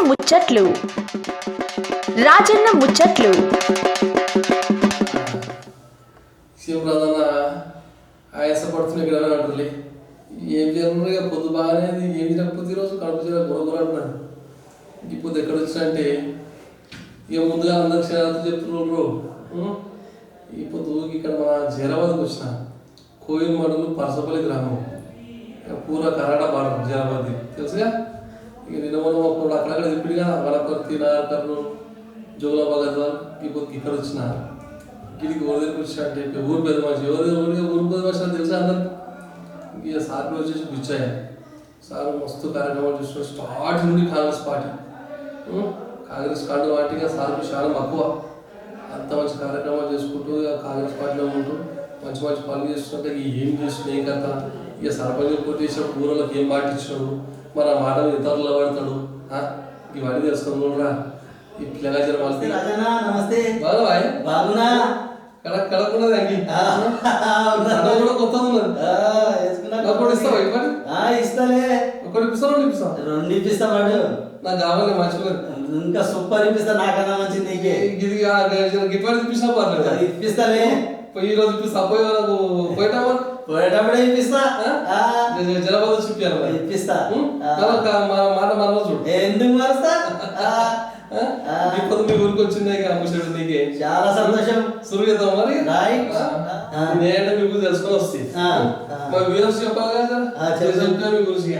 ముచ్చట్లు రాజన్న ముచ్చట్లు. శివప్రధాన ఆయాసపడుతున్న ఇక్కడ అంటులే ఏం చేయాలి పొద్దు బాగానే ఏం తినకపోతే ఈరోజు కడుపు చేయాలి గొడవ అంటున్నాను. ఇప్పుడు ఎక్కడ వచ్చినంటే ఇక ముందుగా అందరికి క్షణాలు చెప్తున్నారు. ఇప్పుడు ఇక్కడ మన జైరాబాద్కి వచ్చిన కోయిల్ మండలు పరసపల్లి గ్రామం పూర కర్ణాటక బార్డర్ జైరాబాద్ తెలుసుగా. ఇక నిన్న మనం అప్పుడు అక్కడక్కడ తిప్పిడు కదా వనపర్తి నాగర్కర్నూలు జోగులాబాద్ ఇప్పుడు ఇక్కడ వచ్చిన గిడికి ఊరి దగ్గరికి వచ్చిన అంటే ఊరు పెద్ద మనిషి ఊరు పెద్ద మనిషి అని తెలుసా అందరికి. ఇక సార్ వచ్చేసి గుచ్చాయి సార్ మస్తు కార్యక్రమాలు చూసిన స్టార్ట్ నుండి కాంగ్రెస్ పార్టీ వాటిగా సార్కు చాలా మక్కువ. అంత మంచి కార్యక్రమాలు చేసుకుంటూ కాంగ్రెస్ పార్టీలో ఉంటూ మంచి మంచి పనులు చేస్తుంటే ఏం చేస్తున్నా ఏం కథ. ఇక సర్పంచ్ పోటీ చేసినప్పుడు ఊళ్ళకి ఏం పాటించాడు మన మాట ఇతరులు పడతాడు ఇవన్నీ తెలుసుకుని రా ఈ పిల్లగా జర నమస్తే బాగున్నా కడకున్నది అంగి కూడా కొత్తది ఉన్నది ఇస్తావా ఇవ్వండి ఇస్తాలే ఒకటి ఇప్పిస్తాను రెండు ఇప్పిస్తా వాడు నాకు కావాలి మర్చిపోయి ఇంకా సూపర్ ఇప్పిస్తా నాకన్నా మంచిది నీకే గిఫ్ట్ ఇప్పిస్తా పర్లేదు ఇప్పిస్తాలే ఈ రోజు ఇప్పిస్తా పోయేటప్పుడే ఇప్పిస్తా జలబాద్ చూపాను ఇప్పిస్తా మాట మన చూడు ఎందుకు మారుస్తా ఇప్పుడు మీ ఊరికి వచ్చింది ముసడు నీకే చాలా సంతోషం. సురు చేద్దాం మరి నేనంటే మీ గురించి తెలుసుకొని వస్తాయి మరి వీరస్ చెప్పాలి కదా మీ గురించి.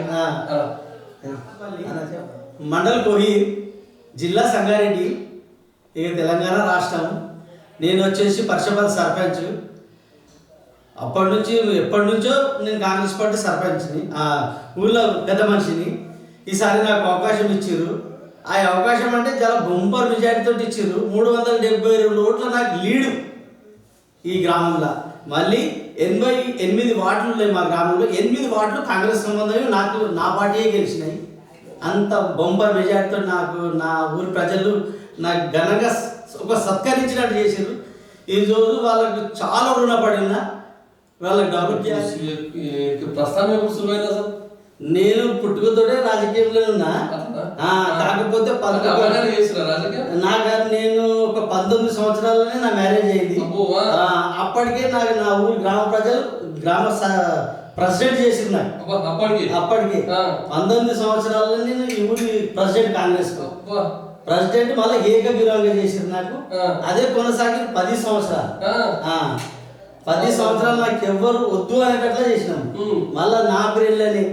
మండల్ కోహీర్ జిల్లా సంగారెడ్డి ఇక తెలంగాణ రాష్ట్రం. నేను వచ్చేసి పర్షపల్లి సర్పంచ్. ఎప్పటి నుంచో నేను కాంగ్రెస్ పార్టీ సర్పంచ్ని ఊళ్ళో పెద్ద మనిషిని. ఈసారి నాకు అవకాశం ఇచ్చారు. ఆ అవకాశం అంటే చాలా బొంపర్ మెజార్టీతో ఇచ్చారు. 372 ఓట్ల నాకు లీడు ఈ గ్రామంలో. మళ్ళీ 88 వార్డులు ఉన్నాయి మా గ్రామంలో. 8 వార్డులు కాంగ్రెస్ సంబంధమే నాకు నా పార్టీయే గెలిచినాయి. అంత బొంబర్ మెజార్టీతో నాకు నా ఊరి ప్రజలు నాకు ఘనంగా ఒక సత్కరించినట్టు చేశారు. ఈరోజు వాళ్ళకు చాలా రుణపడినా వాళ్ళకి డెవలప్ చేయాలి. ప్రస్తుతం నేను పుట్టుకతోనే రాజకీయంలో ఉన్నా. కాకపోతే నేను ఒక 19 సంవత్సరాలనే నా మ్యారేజ్ అయింది. అప్పటికే నాకు నా ఊరి గ్రామ ప్రజలు గ్రామ ప్రెసిడెంట్ చేసింది నాకు. అప్పటికి 19 సంవత్సరాలలో నేను ఈ ఊరి ప్రెసిడెంట్ కాంగ్రెస్ ప్రెసిడెంట్ మళ్ళీ ఏకగ్రీవంగా చేసింది నాకు. అదే కొనసాగి 10 సంవత్సరాలు. 10 సంవత్సరాలు నాకు ఎవ్వరు వద్దు అనేటట్లా చేసినాం. మళ్ళా నా పేర్లని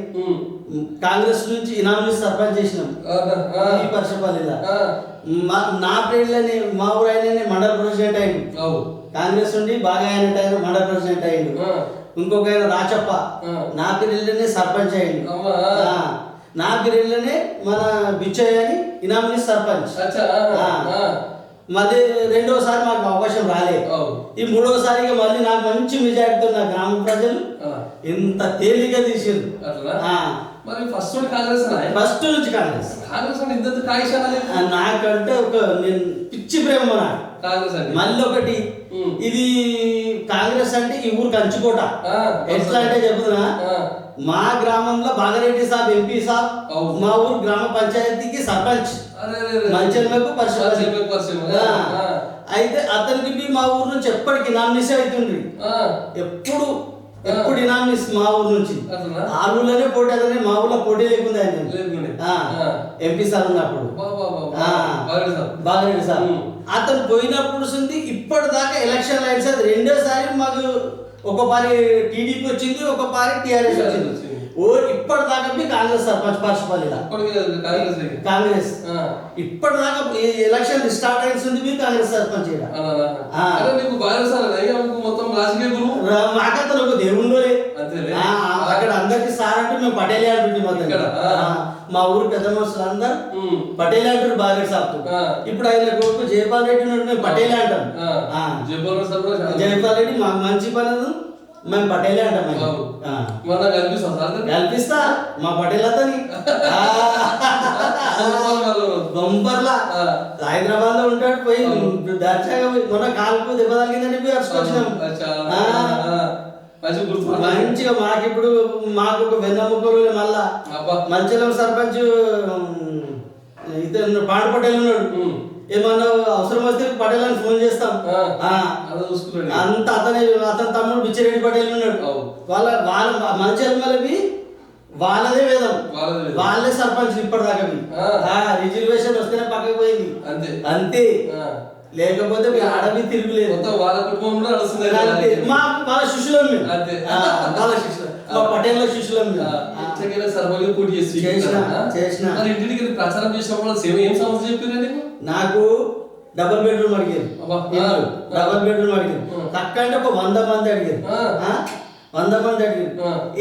కాంగ్రెస్ నుంచి ఇనామీ సర్పంచ్ చేసినాం ఈ పర్షపల్లిలో. నా పేర్లని మా ఊరు ఆయన మండల ప్రెసిడెంట్ అయ్యిండు. కాంగ్రెస్ నుండి బాగా ఆయన మండల ప్రెసిడెంట్ అయ్యిండు. ఇంకొక ఆయన రాచప్ప నా పేర్లనే సర్పంచ్ అయ్యిండు. నా పేర్లనే మన బిచ్చయ్య అని ఇనామీ సర్పంచ్. మళ్ళీ రెండోసారి మాకు అవకాశం రాలేదు. ఈ మూడోసారిగా మళ్ళీ నాకు మంచి మెజార్టీతో నా గ్రామ ప్రజలు ఎంత తేలిగా తీసారు. ఫస్ట్ నుంచి కాంగ్రెస్ నాకంటే ఒక నేను పిచ్చి ప్రేమ మళ్ళీ ఒకటి ఇది కాంగ్రెస్ అంటే ఈ ఊరు కంచుకోట. ఎట్లా అంటే చెబుతున్నా మా గ్రామంలో బాగారెడ్డి సాబ్ ఎంపీ సాబ్ మా ఊరు గ్రామ పంచాయతీకి సర్పంచ్ మంచల్మకు అయితే అతనికి మా ఊరు నుంచి ఎప్పటికి నామినేస్ అవుతుంది. ఎప్పుడు ఇనామిస్ మా ఊరు నుంచి ఆ ఊళ్ళోనే పోటీ. అతనే మా ఊళ్ళో పోటీ లేకుండా ఎంపీ సార్ ఉన్నప్పుడు బాగారెడ్డి సార్ అతను పోయినప్పుడు ఇప్పటిదాకా ఎలక్షన్ లైన్స్ అది రెండోసారి మాకు ఒక పారి టీడీపీ వచ్చింది, ఒక పారి టీఆర్ఎస్ వచ్చింది. ఇప్పటిదాకా కాంగ్రెస్ సర్పంచ్ పర్షపల్లిలో కాంగ్రెస్ ఇప్పటిదాకా ఎలక్షన్ స్టార్ట్ అయింది కాంగ్రెస్ సర్పంచ్. మాకతను ఒక దేవుళ్ళు అక్కడ అందరికి సార్ అంటే మేము పటేలే అంటుండే. మా ఊరు పెద్ద మనుషులు అందరు పటేలే అంటారు బాగా సార్. ఇప్పుడు ఆయన కొడుకు జయపాల్ రెడ్డి మేము పటేలే అంటాం. జయపాల్ రెడ్డి మాకు మంచి పని మేము పటేలే అంటాం. కల్పిస్తా మా పటేల్ అతని బొంబర్లా హైదరాబాద్ లో ఉంటాడు. పోయి దర్శగా మొన్న కాలుకు దెబ్బ తగిలిందని పోయి వచ్చినాం. మంచిగా మాకు ఒక వెన్నముక్కలు మళ్ళా మంచిలో సర్పంచ్ ఇతను పాండు పటేల్ ఉన్నాడు, ఏమన్నా అవసరం వస్తే పటేల్ అని ఫోన్ చేస్తాం. అంత అతని తమ్ముడు బిచ్చిరెడ్డి పటేల్ ఉన్నాడు. వాళ్ళ మంచి వాళ్ళదే వేదం, వాళ్ళే సర్పంచ్ ఇప్పటిదాకా. రిజర్వేషన్ వస్తేనే పక్కకి పోయింది అంతే, లేకపోతే ఆడవి తిరుగులేదు. వాళ్ళ కుటుంబంలో వాళ్ళ శిష్యులం మేము, వాళ్ళ శిష్యులు మా పటేళ్ళ శిష్యులం పోటీ చేసి చేసిన ఇంటికి ప్రచారం చేసినప్పుడు ఏం సమస్య చెప్పారు? నాకు డబుల్ బెడ్రూమ్ అడిగారు, డబుల్ బెడ్రూమ్ అడిగారు. తక్కువ అంటే ఒక 100 మంది అడిగారు, 100 మంది అడిగారు.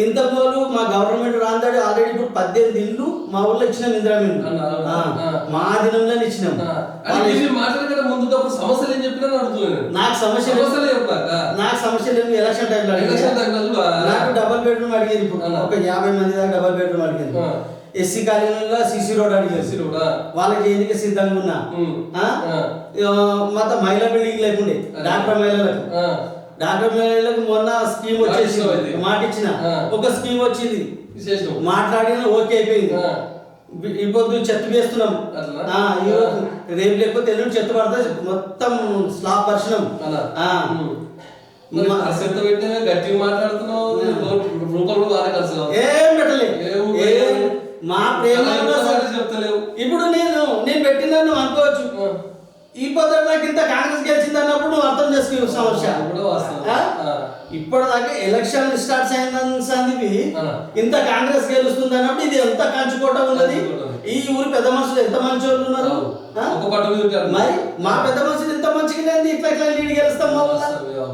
ఇంతకుముందు మా గవర్నమెంట్ రాందాడు ఆల్రెడీ ఇప్పుడు 18 ఇళ్ళు మా ఊళ్ళో ఇచ్చినాం. ఇందిరా మేము మా దినంలో ఇచ్చినాం. సమస్యలు ఏం చెప్పినా నాకు సమస్యలు ఏమి ఎలక్షన్ టైంలో నాకు డబుల్ బెడ్రూమ్ అడిగారు. ఇప్పుడు ఒక 50 మంది దాకా డబుల్ బెడ్రూమ్ అడిగారు. ఎస్సీ కాలనీలో సిసి రోడ్ అడిగారు, వాళ్ళకి ఎన్నిక సిద్ధంగా ఉన్నా. మొత్తం మహిళా బిల్డింగ్ లేకుండే డాక్టర్ మహిళలకు మొన్న స్కీమ్ వచ్చేసి మాట ఇచ్చిన, ఒక స్కీమ్ వచ్చింది మాట్లాడిన ఓకే అయిపోయింది. ఇప్పుడు చెత్త వేస్తున్నాం, రేపు లేకపోతే ఎల్లుండి చెత్త పడుతుంది, మొత్తం స్లాబ్ పరిశ్రమ గట్టిగా మాట్లాడుతున్నావు. ఏం పెట్టలేదు, మా ప్రేమ చెప్తలేవు. ఇప్పుడు నేను పెట్టినాను అనుకోవచ్చు, ఈ పద్ధతి నాకు ఇంత కాంగ్రెస్ గెలిచింది అన్నప్పుడు నువ్వు అర్థం చేసుకునే సమస్య. ఇప్పటిదాకా ఎలక్షన్ స్టార్ట్ అయినది ఇంత కాంగ్రెస్ గెలుస్తుంది అన్నప్పుడు ఇది ఎంత కంచుకోట ఉన్నది. ఈ ఊరు పెద్ద మనుషులు ఎంత మంచి వాళ్ళు ఉన్నారు, మరి మా పెద్ద మనుషులు ఎంత మంచిగా ఇట్లా ఇట్లా లీడ్ గెలుస్తాం మా ఊళ్ళో.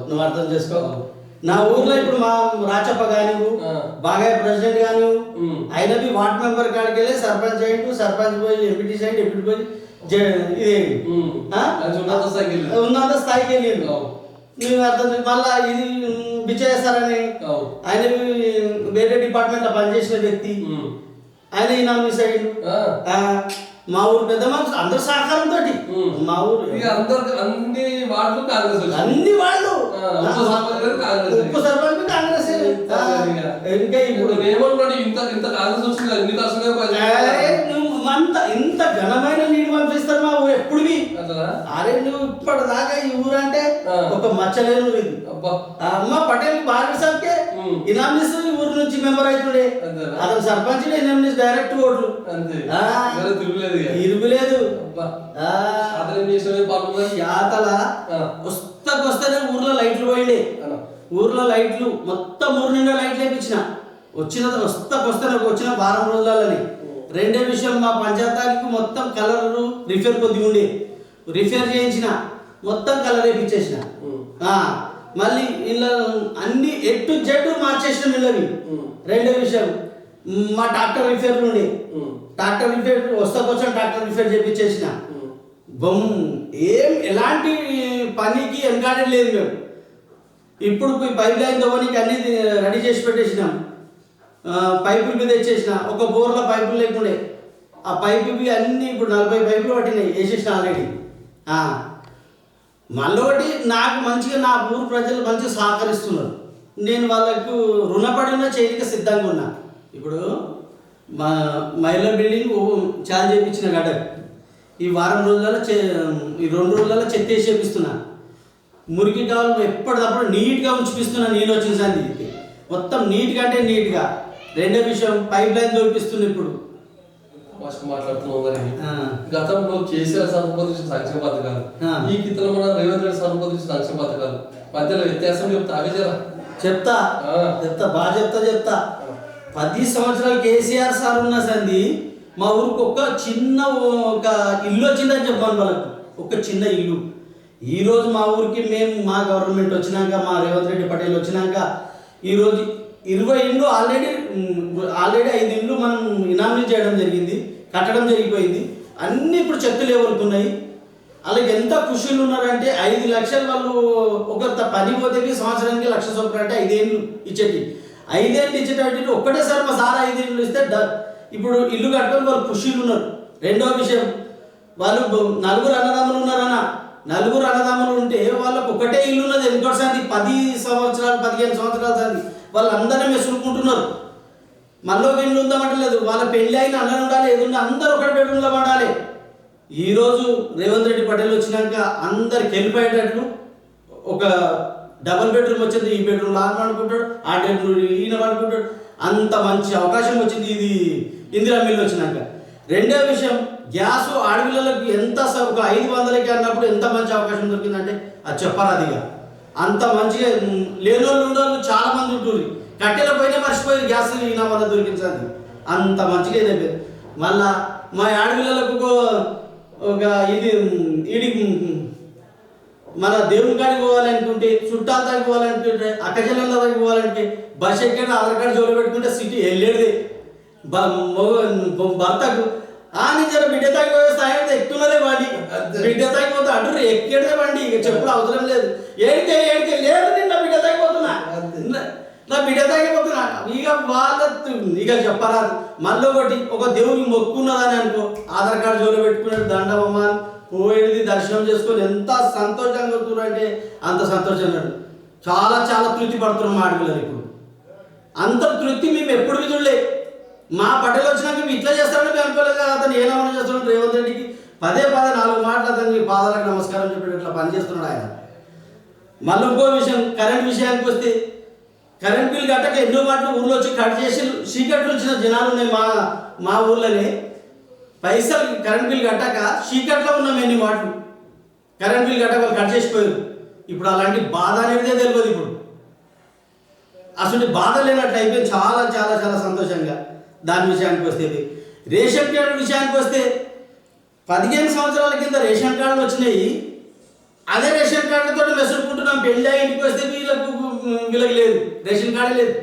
నువ్వు అర్థం చేసుకో. నా ఊర్లో ఇప్పుడు మా రాచప్ప గాని బాగా ప్రెసిడెంట్ గాని అయినవి వార్డ్ మెంబర్ కాడికి వెళ్ళి సర్పంచ్ అయ్యిండు, సర్పంచ్ పోయి ఎంపీటీ అయ్యిండు, ఎంపీటీ పోయి ఇదేంటి ఉన్నంత స్థాయికి వెళ్ళిండు. నువ్వు అర్థం మళ్ళా ఇది బిచ్చేస్తారని ఆయన వేరే డిపార్ట్మెంట్ లో పనిచేసిన వ్యక్తి ఆయన ఈ నామినేస్ అయ్యిండు. మా ఊరు పెద్ద మనుషులు అందరు సహకారంతో మా ఊరు అన్ని వాళ్ళు అన్ని వాళ్ళు ఉప్పు సర్పంచ్ కాంగ్రెస్. ఇంకా ఇప్పుడు ఇంత ఘనమైన నీళ్ళు పంపిస్తారు మా ఊరు ఎప్పుడు. అరే నువ్వు ఇప్పటిదాకా ఈ ఊరు అంటే ఒక మచ్చలేని ఊరు ఇది. అమ్మ పటేల్ బాగా సార్కే ఇనామిస్ ఊరు నుంచి మెంబర్ అవుతుండే, అతను సర్పంచ్ ఇనామిస్ డైరెక్ట్ ఓట్లు ఇరుగులేదు. వస్తేనే ఊర్లో లైట్లు పోయిండే, ఊర్లో లైట్లు మొత్తం ఊరు నిండా లైట్లు వేయించిన వస్తేనే వచ్చిన వారం రోజులని. రెండో విషయం మా పంచాయతీకి మొత్తం కలర్ రిఫేర్ కొద్దిగా ఉండే, రిఫేర్ చేయించిన మొత్తం కలర్ వేయించేసిన. మళ్ళీ ఇలా అన్ని ఎట్టు జట్టు మార్చేసిన ఇళ్ళవి. రెండో విషయం మా ట్రాక్టర్ రిపేర్లు ఉండే, ట్రాక్టర్ రిపేర్ వస్తాకొచ్చిన ట్రాక్టర్ రిపేర్ చేయించేసిన. ఎలాంటి పనికి వెనకాడే లేదు మేము. ఇప్పుడు పైప్ లైన్ తవ్వడానికి అన్ని రెడీ చేసి పెట్టేసినాం, పైపులు మీద తెచ్చేసిన. ఒక బోర్లో పైపులు లేకుండే, ఆ పైపువి అన్నీ ఇప్పుడు 40 పైపులు పట్టినాయి వేసేసిన ఆల్రెడీ. మళ్ళీ ఒకటి నాకు మంచిగా నా ఊరు ప్రజలు మంచిగా సహకరిస్తున్నారు, నేను వాళ్ళకు రుణపడి ఉన్న చేయడానికి సిద్ధంగా ఉన్నా. ఇప్పుడు మా మహిళా బిల్డింగ్ చాలా చేయించిన గడ్డకు ఈ వారం రోజులలో ఈ 2 రోజులలో చెత్త వేసి చేపిస్తున్నా. మురికి కావాలి ఎప్పటికప్పుడు నీట్గా ఉంచిపిస్తున్నా. నేను వచ్చిన సంది మొత్తం నీట్గా అంటే నీట్గా. రెండో విషయం పైప్ లైన్ దొరికిస్తుంది. ఇప్పుడు మాట్లాడుతున్నాం గతంలో కేసీఆర్ సంపాదించిన సంక్షేమ పథకాలు, ఈ కింద మన రేవంత్ రెడ్డి సంపాదించిన సంక్షేమ పథకాలు మధ్యలో వ్యత్యాసం చెప్తా. అవి చెప్తా బాగా చెప్తా. 10 సంవత్సరాలు కేసీఆర్ సార్ ఉన్న సంది మా ఊరికి ఒక చిన్న ఇల్లు వచ్చిందని చెప్పాను వాళ్ళకు, ఒక చిన్న ఇల్లు. ఈరోజు మా ఊరికి మేము మా గవర్నమెంట్ వచ్చినాక, మా రేవంత్ రెడ్డి పటేల్ వచ్చినాక ఈరోజు 20 ఇళ్ళు ఆల్రెడీ 5 ఇళ్ళు మనం ఇనామినేట్ చేయడం జరిగింది, కట్టడం జరిగిపోయింది. అన్నీ ఇప్పుడు చెక్కులు వెళ్తున్నాయి. అలాగే ఎంత ఖుషీలు ఉన్నారంటే 5 లక్షలు వాళ్ళు ఒక పని పోతే సంవత్సరానికి 1 లక్ష చొప్పున అంటే 5 ఏళ్ళు ఇచ్చేటి. 5 ఏళ్ళు ఇచ్చేటట్టు ఒక్కటేసారి మా సార్ 5 ఏళ్ళు ఇస్తే ఇప్పుడు ఇల్లు కట్టుకొని వాళ్ళు ఖుషీలు ఉన్నారు. రెండో విషయం వాళ్ళు 4 అన్నదమ్ములు ఉన్నారన్న. 4 అన్నదమ్ములు ఉంటే వాళ్ళకు ఒకటే ఇల్లు ఉన్నది. ఎందుకంటే సంది 10 సంవత్సరాలు 15 సంవత్సరాలు సంది వాళ్ళందరినీ మెసులుకుంటున్నారు. మళ్ళీ ఒక ఇల్లు ఉందామంటలేదు. వాళ్ళ పెళ్ళి అయిన అన్న ఉండాలి, ఏది ఉండాలి, అందరూ ఒకటి బెడ్రూమ్లో పడాలి. ఈరోజు రేవంత్ రెడ్డి పటేల్ వచ్చినాక అందరికి వెళ్ళిపోయేటట్లు ఒక డబుల్ బెడ్రూమ్ వచ్చింది, ఈ బెడ్రూమ్ లాగా అనుకుంటాడు, ఆ బెడ్రూమ్ ఈయన అనుకుంటాడు. అంత మంచి అవకాశం వచ్చింది ఇది ఇందిరా మిల్లు వచ్చినాక. రెండో విషయం, గ్యాస్ ఆడపిల్లలకు ఎంత ఒక 500కి అన్నప్పుడు ఎంత మంచి అవకాశం దొరికిందంటే అది చెప్పరాదిగా. అంత మంచిగా లేనోళ్ళు ఉండోళ్ళు చాలా మంది ఉంటుంది, కట్టెల పోయినా మర్చిపోయి గ్యాస్ ఈయన మన దొరికించండి. అంత మంచిగా ఇదైపోయింది. మళ్ళా మా ఆడపిల్లలకు ఒక ఇది మన దేవుని కాడికి పోవాలనుకుంటే, చుట్టాల దగ్గరికి పోవాలనుకుంటే, అక్కచెల్లెళ్ళ దగ్గరికి పోవాలంటే బస్ ఎక్కడ ఆధార్ కార్డు జోలు పెట్టుకుంటే సిటీ వెళ్ళేది భర్తకు జర బిడ్డ తగ్గిపోయే స్థాయి ఎక్కుతున్నదే బండి, బిడ్డ తగ్గిపోతే అంటారు ఎక్కేదే బండి, ఇక చెప్పుడు అవసరం లేదు. ఏడికే లేదు, నిన్న బిడ్డ తగ్గిపోతున్నా, నా బిడ్డ తగ్గిపోతున్నా, ఇక వాళ్ళ ఇక చెప్పరాదు. మళ్ళీ ఒక దేవుని మొక్కున్నదని అనుకో, ఆధార్ కార్డు జోలు పెట్టుకున్నాడు, దండమ్మ పోయేది దర్శనం చేసుకొని ఎంత సంతోషంగా వస్తున్నారు అంటే అంత సంతోషంగా చాలా చాలా తృప్తి పడుతున్నాం మా ఆడపిల్లలు. ఇప్పుడు అంత తృప్తి మేము ఎప్పుడు చూడలే. మా పట్టెలు వచ్చినాక మేము ఇట్లా చేస్తామని మేము అనుకోలేదు కదా. అతను ఏమన్నా చేస్తున్నాడు రేవంత్ రెడ్డికి పదే 4 మాటలు అతనికి పాదాలకు నమస్కారం చెప్పి ఇట్లా పనిచేస్తున్నాడు ఆయన. మళ్ళీ ఇంకో విషయం, కరెంట్ విషయానికి వస్తే కరెంట్ బిల్ కట్టక ఎన్నో మాటలు ఊళ్ళో వచ్చి కట్ చేసి చీకట్లు వచ్చిన జనాలు ఉన్నాయి మా ఊర్లోనే. పైసలు కరెంట్ బిల్ కట్టాక చీకట్లో ఉన్నాం ఎన్ని మాటలు, కరెంట్ బిల్ కట్టాక వాళ్ళు కట్ చేసిపోయారు. ఇప్పుడు అలాంటి బాధ అనేదే తెలియదు. ఇప్పుడు అసలు బాధ లేనట్లు అయిపోయింది. చాలా చాలా చాలా సంతోషంగా. దాని విషయానికి వస్తే రేషన్ కార్డు విషయానికి వస్తే 15 సంవత్సరాల కింద రేషన్ కార్డులు వచ్చినాయి. అదే రేషన్ కార్డుతో మెసులుకుంటున్నాం. పెళ్ళి ఇంటికి వస్తే వీళ్ళకి లేదు, రేషన్ కార్డు లేదు.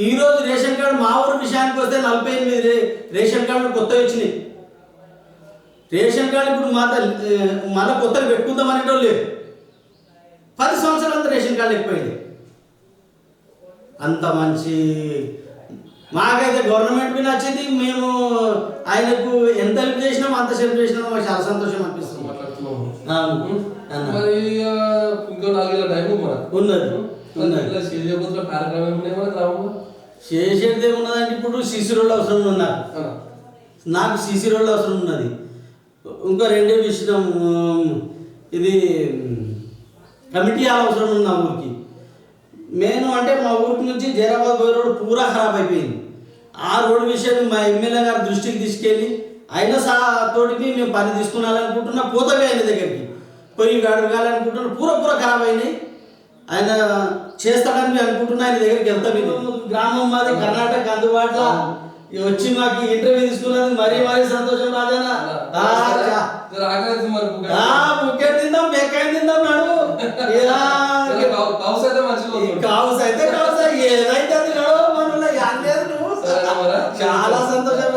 ఈరోజు రేషన్ కార్డు మా ఊరు విషయానికి వస్తే 48 రేషన్ కార్డులు కొత్తగా వచ్చినాయి. రేషన్ కార్డు ఇప్పుడు మళ్ళీ కొత్తగా పెట్టుకుందాం అనేటో లేదు. 10 సంవత్సరాలంతా రేషన్ కార్డు ఎక్కువైంది. అంత మంచి మాకైతే గవర్నమెంట్ మీద నచ్చింది. మేము ఆయనకు ఎంత హెల్ప్ చేసినాం అంత హెల్ప్ చేసినాం, మాకు చాలా సంతోషం అనిపిస్తుంది. చేసేది ఏమున్నదంటే ఇప్పుడు సీసీ రోడ్లు అవసరం ఉన్నారు, నాకు సీసీ రోడ్లు అవసరం ఉన్నది. ఇంకో రెండో విషయం, ఇది కమిటీ అవసరం ఉంది నా ఊరికి. నేను అంటే మా ఊరికి నుంచి జైరాబాద్ పోయే రోడ్డు పూరా ఖరాబ్ అయిపోయింది. ఆ రోడ్డు విషయాన్ని మా ఎమ్మెల్యే గారి దృష్టికి తీసుకెళ్ళి అయినా తోటికి మేము పని తీసుకున్నాలనుకుంటున్నా. పోతవే ఆయన దగ్గరికి పోయి అడగాలనుకుంటున్నా. పూరా ఖరాబ్ అయినాయి. ఆయన చేస్తాడని అనుకుంటున్నా. ఆయన దగ్గరికి వెళ్తాం. గ్రామం మాది కర్ణాటక, అందుబాటులో వచ్చి మాకు ఇంటర్వ్యూ తీసుకున్నది మరీ సంతోషం. రాజానా బుక్కెట్ తిందాం, బెక్కాయ తిందాం, నడువు కావుస్ అయితే ఏదైతే అది నడువు మనలో లేదు. నువ్వు చాలా సంతోషం.